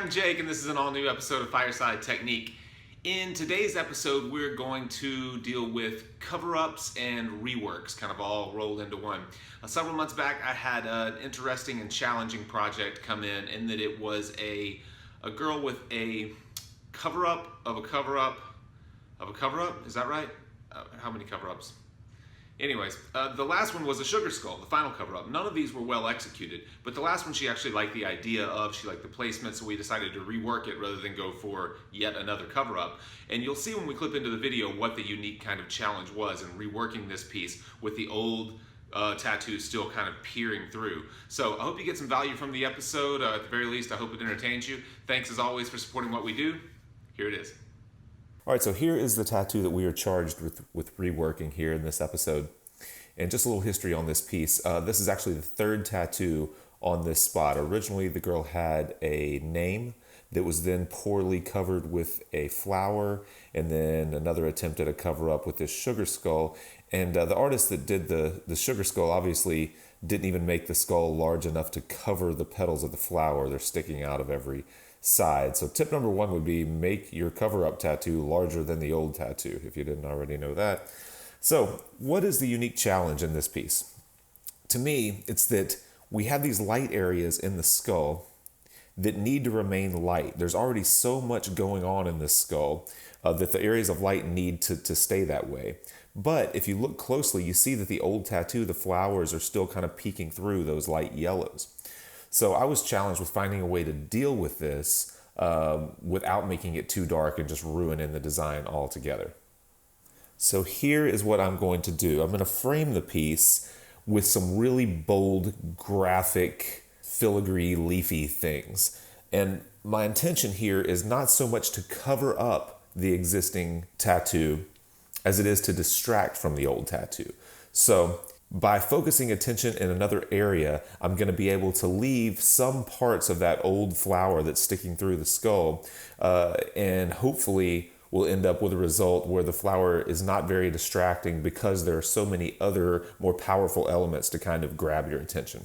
I'm Jake, and this is an all-new episode of Fireside Technique. In today's episode, we're going to deal with cover-ups and reworks, kind of all rolled into one. Several months back, I had an interesting and challenging project come in that it was a girl with a cover-up of a cover-up of a cover-up. Is that right? How many cover-ups? Anyways, the last one was a sugar skull, the final cover-up. None of these were well executed, but the last one she actually liked the idea of, she liked the placement, so we decided to rework it rather than go for yet another cover-up. And you'll see when we clip into the video what the unique kind of challenge was in reworking this piece with the old tattoo still kind of peering through. So I hope you get some value from the episode. At the very least, I hope it entertains you. Thanks as always for supporting what we do. Here it is. All right, so here is the tattoo that we are charged with reworking here in this episode. And just a little history on this piece. This is actually the third tattoo on this spot. Originally, the girl had a name that was then poorly covered with a flower, and then another attempt at a cover-up with this sugar skull. And the artist that did the sugar skull obviously didn't even make the skull large enough to cover the petals of the flower. They're sticking out of every side. So tip number one would be make your cover-up tattoo larger than the old tattoo, if you didn't already know that. So what is the unique challenge in this piece? To me, it's that we have these light areas in the skull that need to remain light. There's already so much going on in this skull that the areas of light need to stay that way. But if you look closely, you see that the old tattoo, the flowers are still kind of peeking through those light yellows. So I was challenged with finding a way to deal with this without making it too dark and just ruining the design altogether. So here is what I'm going to do. I'm going to frame the piece with some really bold, graphic, filigree, leafy things. And my intention here is not so much to cover up the existing tattoo as it is to distract from the old tattoo. So by focusing attention in another area, I'm going to be able to leave some parts of that old flower that's sticking through the skull, and hopefully we'll end up with a result where the flower is not very distracting because there are so many other more powerful elements to kind of grab your attention.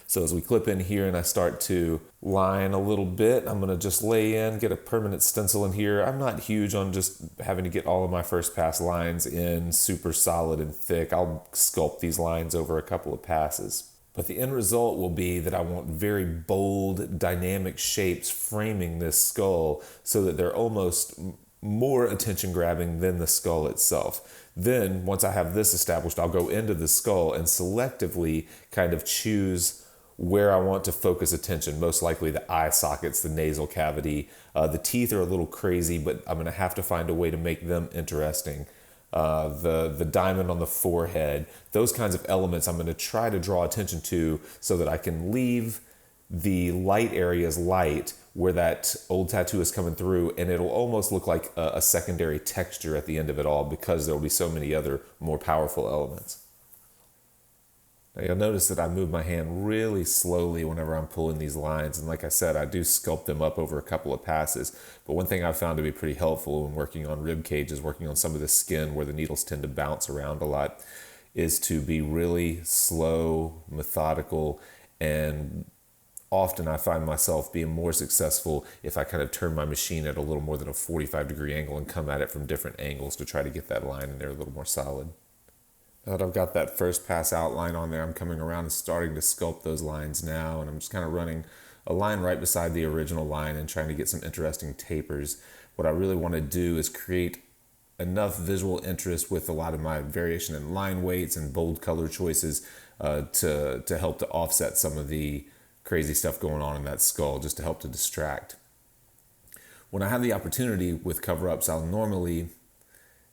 So as we clip in here and I start to line a little bit, I'm going to just lay in, get a permanent stencil in here. I'm not huge on just having to get all of my first pass lines in super solid and thick. I'll sculpt these lines over a couple of passes. But the end result will be that I want very bold, dynamic shapes framing this skull so that they're almost more attention grabbing than the skull itself. Then once I have this established, I'll go into the skull and selectively kind of choose where I want to focus attention, most likely the eye sockets, the nasal cavity. The teeth are a little crazy, but I'm going to have to find a way to make them interesting. The diamond on the forehead, those kinds of elements I'm going to try to draw attention to so that I can leave the light areas light where that old tattoo is coming through, and it'll almost look like a secondary texture at the end of it all because there will be so many other more powerful elements. Now you'll notice that I move my hand really slowly whenever I'm pulling these lines, and like I said, I do sculpt them up over a couple of passes. But one thing I've found to be pretty helpful when working on rib cages, working on some of the skin where the needles tend to bounce around a lot, is to be really slow, methodical, and often I find myself being more successful if I kind of turn my machine at a little more than a 45-degree angle and come at it from different angles to try to get that line in there a little more solid. Now that I've got that first pass outline on there, I'm coming around and starting to sculpt those lines now, and I'm just kind of running a line right beside the original line and trying to get some interesting tapers. What I really want to do is create enough visual interest with a lot of my variation in line weights and bold color choices to help to offset some of the crazy stuff going on in that skull, just to help to distract. When I have the opportunity with cover-ups, I'll normally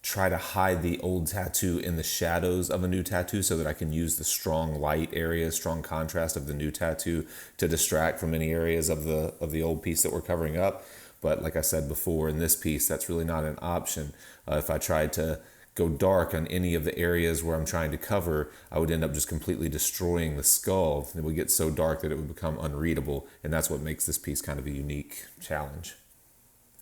try to hide the old tattoo in the shadows of a new tattoo so that I can use the strong light areas, strong contrast of the new tattoo to distract from any areas of the old piece that we're covering up. But like I said before, in this piece, that's really not an option. If I tried to go dark on any of the areas where I'm trying to cover, I would end up just completely destroying the skull. It would get so dark that it would become unreadable, and that's what makes this piece kind of a unique challenge.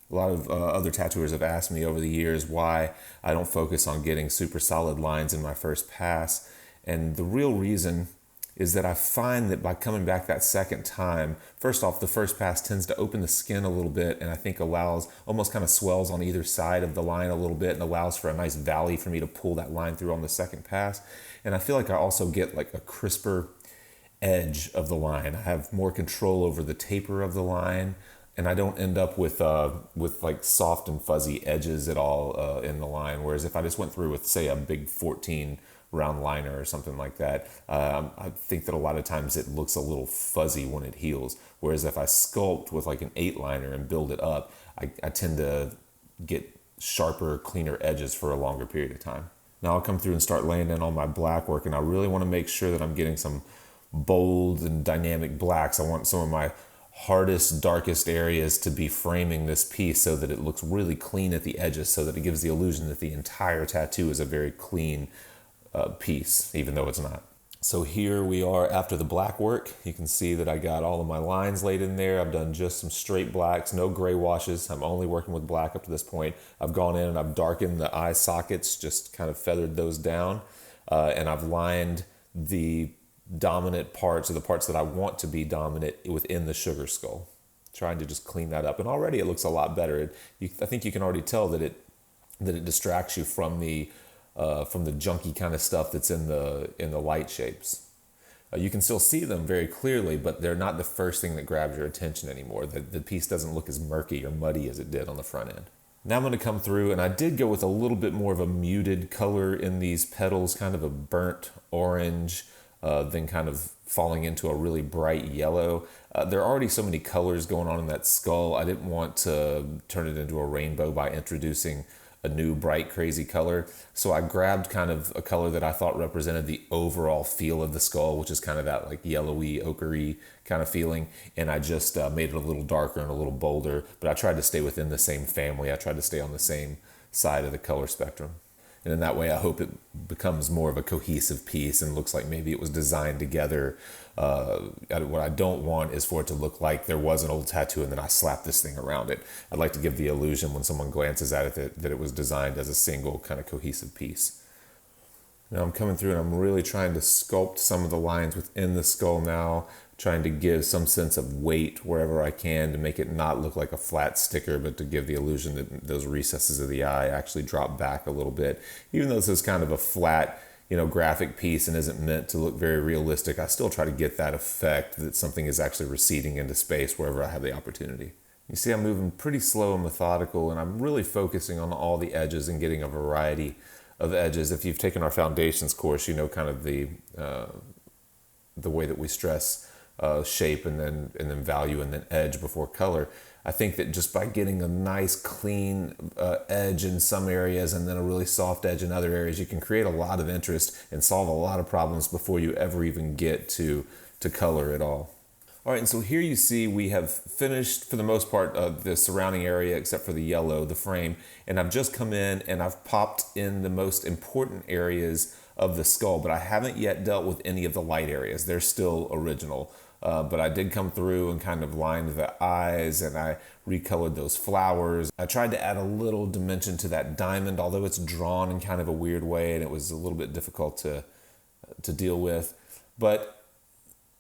A lot of other tattooers have asked me over the years why I don't focus on getting super solid lines in my first pass. And the real reason is that I find that by coming back that second time, first off, the first pass tends to open the skin a little bit, and I think allows, almost kind of swells on either side of the line a little bit and allows for a nice valley for me to pull that line through on the second pass. And I feel like I also get like a crisper edge of the line. I have more control over the taper of the line, and I don't end up with like soft and fuzzy edges at all in the line. Whereas if I just went through with, say, a big 14 round liner or something like that, I think that a lot of times it looks a little fuzzy when it heals. Whereas if I sculpt with like an 8 liner and build it up, I tend to get sharper, cleaner edges for a longer period of time. Now I'll come through and start laying in all my black work, and I really want to make sure that I'm getting some bold and dynamic blacks. I want some of my hardest, darkest areas to be framing this piece so that it looks really clean at the edges, so that it gives the illusion that the entire tattoo is a very clean piece, even though it's not. So here we are after the black work. You can see that I got all of my lines laid in there. I've done just some straight blacks, no gray washes. I'm only working with black up to this point. I've gone in and I've darkened the eye sockets, just kind of feathered those down. And I've lined the dominant parts, or the parts that I want to be dominant, within the sugar skull, trying to just clean that up. And already it looks a lot better. I think you can already tell that it distracts you from the junky kind of stuff that's in the light shapes. You can still see them very clearly, but they're not the first thing that grabs your attention anymore. The piece doesn't look as murky or muddy as it did on the front end. Now I'm going to come through, and I did go with a little bit more of a muted color in these petals, kind of a burnt orange, then kind of falling into a really bright yellow. There are already so many colors going on in that skull. I didn't want to turn it into a rainbow by introducing a new bright crazy color. So I grabbed kind of a color that I thought represented the overall feel of the skull, which is kind of that like yellowy, ochre kind of feeling. And I just made it a little darker and a little bolder, but I tried to stay within the same family. I tried to stay on the same side of the color spectrum. And in that way, I hope it becomes more of a cohesive piece and looks like maybe it was designed together. What I don't want is for it to look like there was an old tattoo and then I slapped this thing around it. I'd like to give the illusion when someone glances at it that it was designed as a single kind of cohesive piece. Now I'm coming through and I'm really trying to sculpt some of the lines within the skull now, trying to give some sense of weight wherever I can to make it not look like a flat sticker, but to give the illusion that those recesses of the eye actually drop back a little bit. Even though this is kind of a flat, graphic piece and isn't meant to look very realistic, I still try to get that effect that something is actually receding into space wherever I have the opportunity. You see, I'm moving pretty slow and methodical, and I'm really focusing on all the edges and getting a variety of edges. If you've taken our foundations course, you know kind of the way that we stress shape and then value and then edge before color. I think that just by getting a nice clean edge in some areas and then a really soft edge in other areas, you can create a lot of interest and solve a lot of problems before you ever even get to color at all. All right, and so here you see we have finished, for the most part, the surrounding area except for the yellow, the frame, and I've just come in and I've popped in the most important areas of the skull, but I haven't yet dealt with any of the light areas. They're still original. But I did come through and kind of lined the eyes, and I recolored those flowers. I tried to add a little dimension to that diamond, although it's drawn in kind of a weird way, and it was a little bit difficult to deal with. But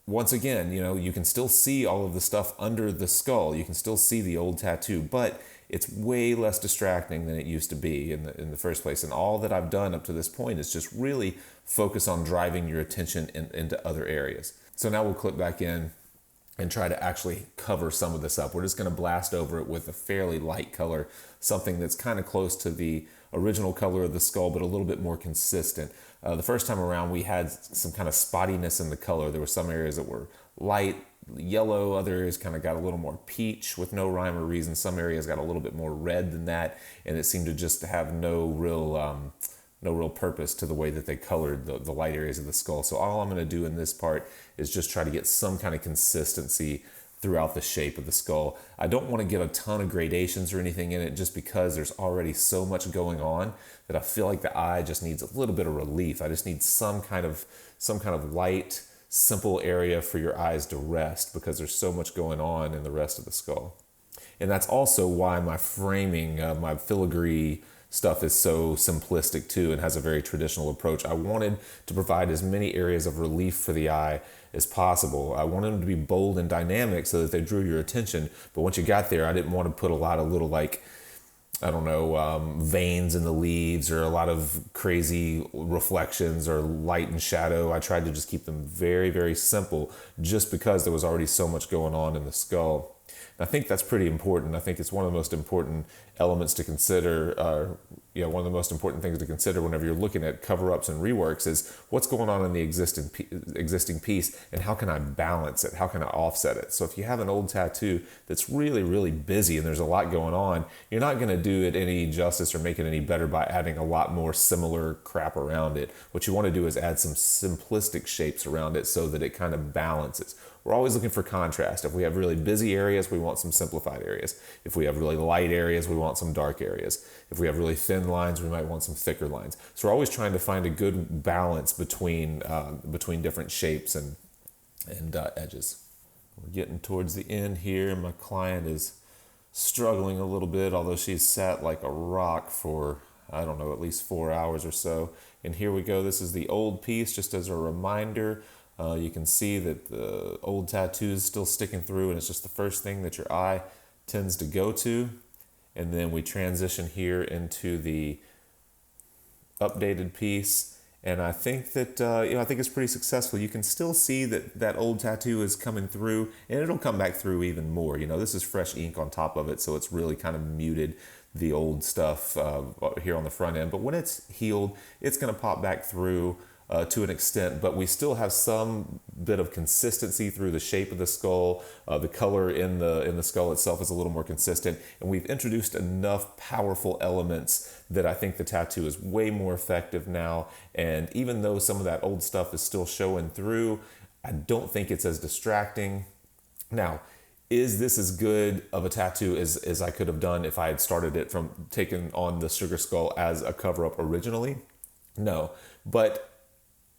once again, you can still see all of the stuff under the skull. You can still see the old tattoo, but it's way less distracting than it used to be in the first place. And all that I've done up to this point is just really focus on driving your attention into other areas. So now we'll clip back in and try to actually cover some of this up. We're just going to blast over it with a fairly light color, something that's kind of close to the original color of the skull, but a little bit more consistent. The first time around, we had some kind of spottiness in the color. There were some areas that were light yellow, other areas kind of got a little more peach with no rhyme or reason. Some areas got a little bit more red than that, and it seemed to just have no real purpose to the way that they colored the light areas of the skull. So all I'm going to do in this part is just try to get some kind of consistency throughout the shape of the skull. I don't want to get a ton of gradations or anything in it, just because there's already so much going on that I feel like the eye just needs a little bit of relief. I just need some kind of light, simple area for your eyes to rest, because there's so much going on in the rest of the skull. And that's also why my framing, my filigree stuff is so simplistic too and has a very traditional approach. I wanted to provide as many areas of relief for the eye as possible. I wanted them to be bold and dynamic so that they drew your attention. But once you got there, I didn't want to put a lot of little veins in the leaves or a lot of crazy reflections or light and shadow. I tried to just keep them very, very simple just because there was already so much going on in the skull. And I think that's pretty important. I think it's one of the most important elements to consider, one of the most important things to consider whenever you're looking at cover-ups and reworks is what's going on in the existing piece and how can I balance it? How can I offset it? So if you have an old tattoo that's really, really busy and there's a lot going on, you're not going to do it any justice or make it any better by adding a lot more similar crap around it. What you want to do is add some simplistic shapes around it so that it kind of balances. We're always looking for contrast. If we have really busy areas, we want some simplified areas. If we have really light areas, we want some dark areas. If we have really thin lines, we might want some thicker lines. So we're always trying to find a good balance between different shapes and edges. We're getting towards the end here. My client is struggling a little bit, although she's sat like a rock for, I don't know, at least 4 hours or so. And here we go. This is the old piece, just as a reminder. You can see that the old tattoo is still sticking through, and it's just the first thing that your eye tends to go to. And then we transition here into the updated piece. And I think that, I think it's pretty successful. You can still see that old tattoo is coming through, and it'll come back through even more. This is fresh ink on top of it, so it's really kind of muted the old stuff here on the front end. But when it's healed, it's going to pop back through to an extent, but we still have some bit of consistency through the shape of the skull. The color in the skull itself is a little more consistent, and we've introduced enough powerful elements that I think the tattoo is way more effective now. And even though some of that old stuff is still showing through, I don't think it's as distracting. Now, is this as good of a tattoo as I could have done if I had started it from taking on the sugar skull as a cover-up originally? No, but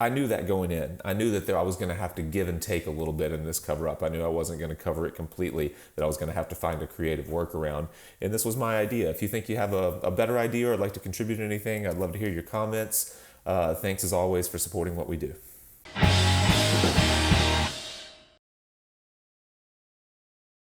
I knew that going in. I knew that I was going to have to give and take a little bit in this cover-up. I knew I wasn't going to cover it completely, that I was going to have to find a creative workaround. And this was my idea. If you think you have a better idea or would like to contribute anything, I'd love to hear your comments. Thanks as always for supporting what we do.